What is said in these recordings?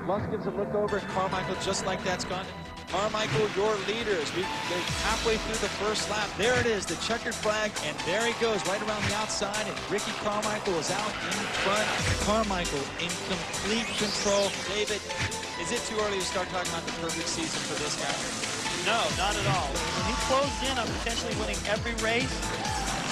Lusk gives a look over, and Carmichael, just like that's gone. Carmichael, your leaders. They're halfway through the first lap. There it is, the checkered flag, and there he goes, right around the outside, and Ricky Carmichael is out in front. Carmichael in complete control. David, is it too early to start talking about the perfect season for this guy? No, not at all. When he closed in on potentially winning every race,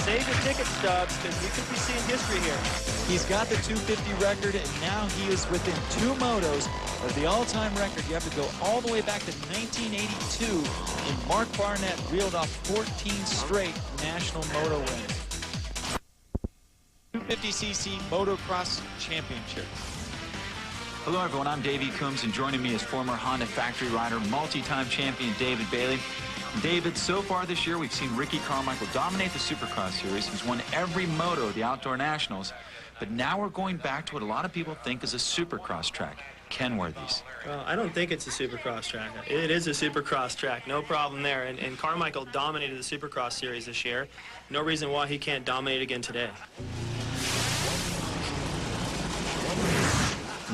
save your ticket stubs, because you could be seeing history here. He's got the 250 record, and now he is within 2 motos of the all-time record. You have to go all the way back to 1982, and Mark Barnett reeled off 14 straight national moto wins. 250cc Motocross Championship. Hello everyone, I'm Davey Coombs, and joining me is former Honda factory rider, multi-time champion David Bailey. David, so far this year we've seen Ricky Carmichael dominate the Supercross series. He's won every moto of the Outdoor Nationals, but now we're going back to what a lot of people think is a Supercross track, Kenworthy's. Well, I don't think it's a Supercross track. It is a Supercross track, no problem there. And Carmichael dominated the Supercross series this year. No reason why he can't dominate again today.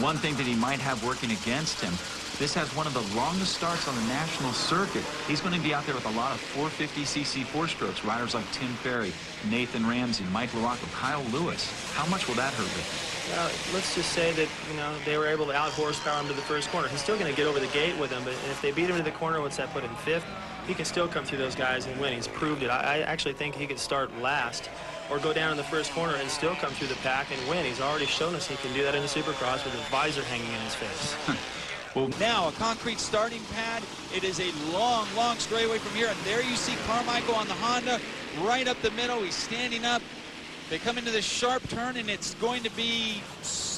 One thing that he might have working against him, this has one of the longest starts on the national circuit. He's going to be out there with a lot of 450cc four-strokes, riders like Tim Ferry, Nathan Ramsey, Mike LaRocco, Kyle Lewis. How much will that hurt Ricky? Well, let's just say that, you know, they were able to out-horsepower him to the first corner. He's still going to get over the gate with him, but if they beat him to the corner, what's that put him 5th? He can still come through those guys and win. He's proved it. I actually think he could start last or go down in the first corner and still come through the pack and win. He's already shown us he can do that in the Supercross with his visor hanging in his face. Well, now a concrete starting pad. It is a long, long straightaway from here, and there you see Carmichael on the Honda right up the middle. He's standing up. They come into this sharp turn, and it's going to be,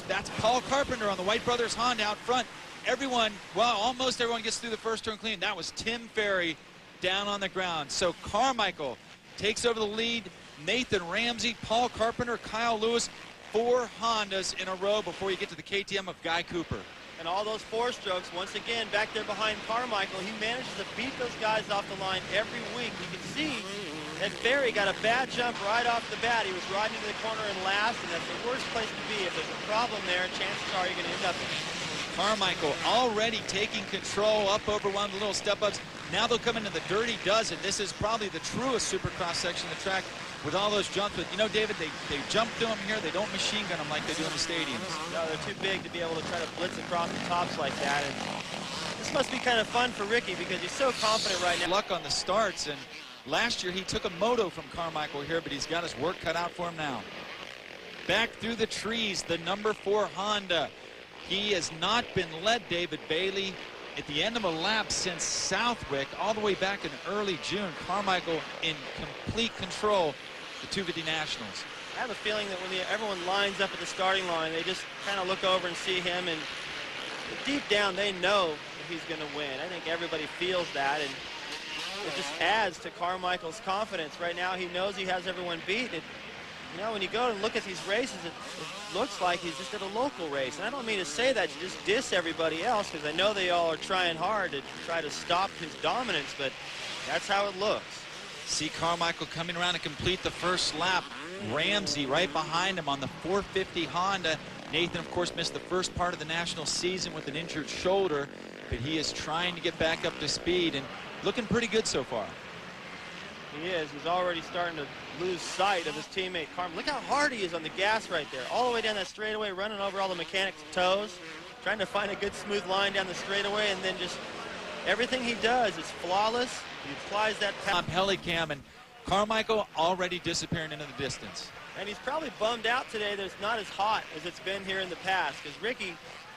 that's Paul Carpenter on the White Brothers Honda out front. Everyone, well, almost everyone gets through the first turn clean. That was Tim Ferry down on the ground. So Carmichael takes over the lead. Nathan Ramsey, Paul Carpenter, Kyle Lewis, 4 Hondas in a row before you get to the KTM of Guy Cooper. And all those four-strokes, once again, back there behind Carmichael, he manages to beat those guys off the line every week. You can see that Ferry got a bad jump right off the bat. He was riding into the corner in last, and that's the worst place to be. If there's a problem there, chances are you're going to end up Carmichael already taking control up over one of the little step-ups. Now they'll come into the Dirty Dozen. This is probably the truest Supercross section of the track with all those jumps. But, you know, David, they jump through them here. They don't machine gun them like they do in the stadiums. No, they're too big to be able to try to blitz across the tops like that. And this must be kind of fun for Ricky because he's so confident right now. Luck on the starts, and last year he took a moto from Carmichael here, but he's got his work cut out for him now. Back through the trees, the number 4 Honda. He has not been led, David Bailey, at the end of a lap since Southwick, all the way back in early June. Carmichael in complete control, the 250 Nationals. I have a feeling that when everyone lines up at the starting line, they just kind of look over and see him, and deep down they know that he's going to win. I think everybody feels that, and it just adds to Carmichael's confidence. Right now he knows he has everyone beat. You know, when you go and look at these races, it looks like he's just at a local race. And I don't mean to say that to just diss everybody else, because I know they all are trying hard to try to stop his dominance, but that's how it looks. See Carmichael coming around to complete the first lap. Ramsey right behind him on the 450 Honda. Nathan, of course, missed the first part of the national season with an injured shoulder, but he is trying to get back up to speed and looking pretty good so far. He is. He's already starting to lose sight of his teammate Carmichael. Look how hard he is on the gas right there. All the way down that straightaway, running over all the mechanics' toes, trying to find a good smooth line down the straightaway, and then just everything he does is flawless. He applies that Helicam, and Carmichael already disappearing into the distance. And he's probably bummed out today that it's not as hot as it's been here in the past, because Ricky,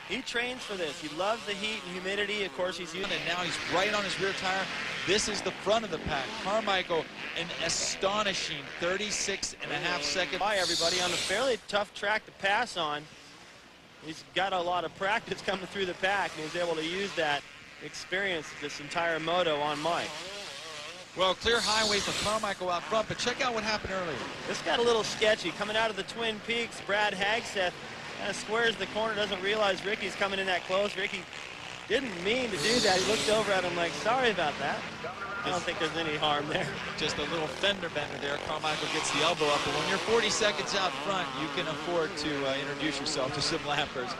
he trains for this. He loves the heat and humidity. Of course, he's using it. And now he's right on his rear tire. This is the front of the pack. Carmichael, an astonishing 36.5 seconds. By everybody on a fairly tough track to pass on. He's got a lot of practice coming through the pack, and he's able to use that experience this entire moto on Mike. Well, clear highway for Carmichael out front, but check out what happened earlier. This got a little sketchy. Coming out of the Twin Peaks, Brad Hagseth kind of squares the corner, doesn't realize Ricky's coming in that close. Ricky didn't mean to do that. He looked over at him like, sorry about that. I don't think there's any harm there. Just a little fender bender there. Carmichael gets the elbow up, but when you're 40 seconds out front, you can afford to introduce yourself to some lappers.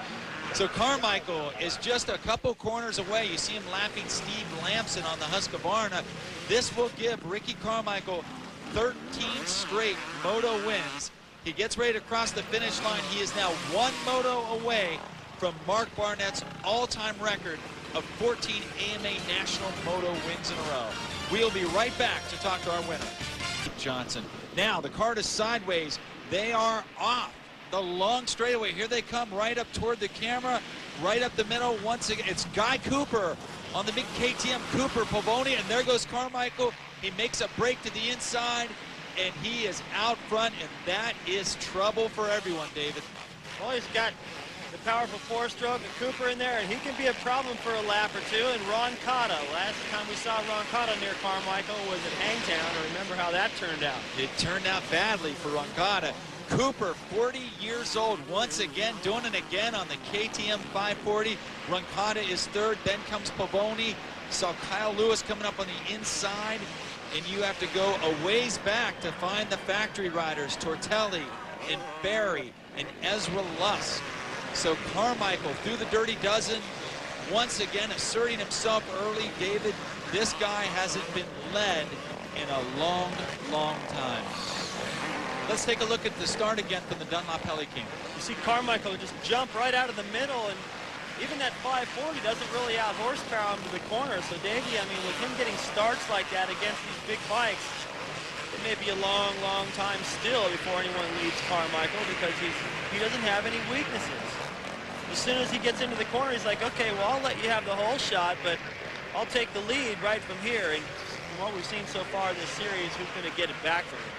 So Carmichael is just a couple corners away. You see him laughing Steve Lamson on the Husqvarna. This will give Ricky Carmichael 13 straight moto wins. He gets ready to cross the finish line. He is now one moto away from Mark Barnett's all-time record of 14 AMA National Moto wins in a row. We'll be right back to talk to our winner, Johnson. Now the cart is sideways. They are off the long straightaway. Here they come right up toward the camera, right up the middle. Once again, it's Guy Cooper on the big KTM Cooper Pavoni, and there goes Carmichael. He makes a break to the inside, and he is out front, and that is trouble for everyone, David. Well, he's got the powerful four-stroke and Cooper in there, and he can be a problem for a lap or two. And Ron Cotta, last time we saw Ron Cotta near Carmichael was at Hangtown. I remember how that turned out. It turned out badly for Ron Cotta. Cooper, 40 years old, once again doing it again on the KTM 540. Ron Cotta is third, then comes Pavoni. Saw Kyle Lewis coming up on the inside, and you have to go a ways back to find the factory riders, Tortelli and Barry and Ezra Lusk. So Carmichael through the Dirty Dozen, once again asserting himself early. David, this guy hasn't been led in a long, long time. Let's take a look at the start again from the Dunlop Heli King. You see Carmichael just jump right out of the middle, and even that 540 doesn't really out horsepower him to the corner. So Davey, I mean, with him getting starts like that against these big bikes, it may be a long, long time still before anyone leads Carmichael, because he doesn't have any weaknesses. As soon as he gets into the corner, he's like, okay, well, I'll let you have the whole shot, but I'll take the lead right from here. And from what we've seen so far in this series, who's going to get it back from him?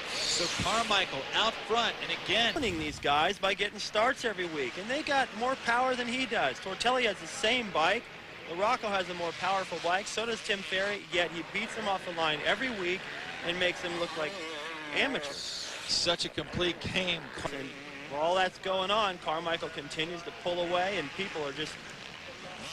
So Carmichael out front, and again, Winning these guys by getting starts every week, and they got more power than he does. Tortelli has the same bike. Larocco has a more powerful bike. So does Tim Ferry, yet he beats them off the line every week and makes them look like amateurs. such a complete game. And while all that's going on, Carmichael continues to pull away, and people are just,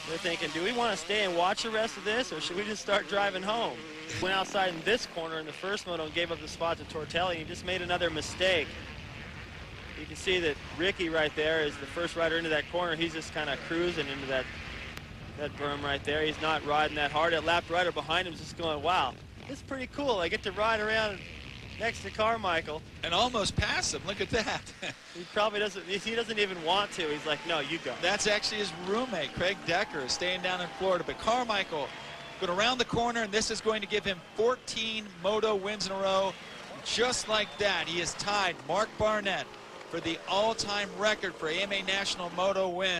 they're thinking, do we want to stay and watch the rest of this, or should we just start driving home? Went outside in this corner in the first moto and gave up the spot to Tortelli. He just made another mistake. You can see that Ricky right there is the first rider into that corner. He's just kind of cruising into that berm right there. He's not riding that hard. That lap rider behind him is just going, wow, this is pretty cool. I get to ride around next to Carmichael. And almost pass him. Look at that. He probably doesn't, he doesn't even want to. He's like, no, you go. That's actually his roommate, Craig Decker, staying down in Florida. But Carmichael going around the corner, and this is going to give him 14 moto wins in a row. Just like that, he has tied Mark Barnett for the all-time record for AMA National Moto win.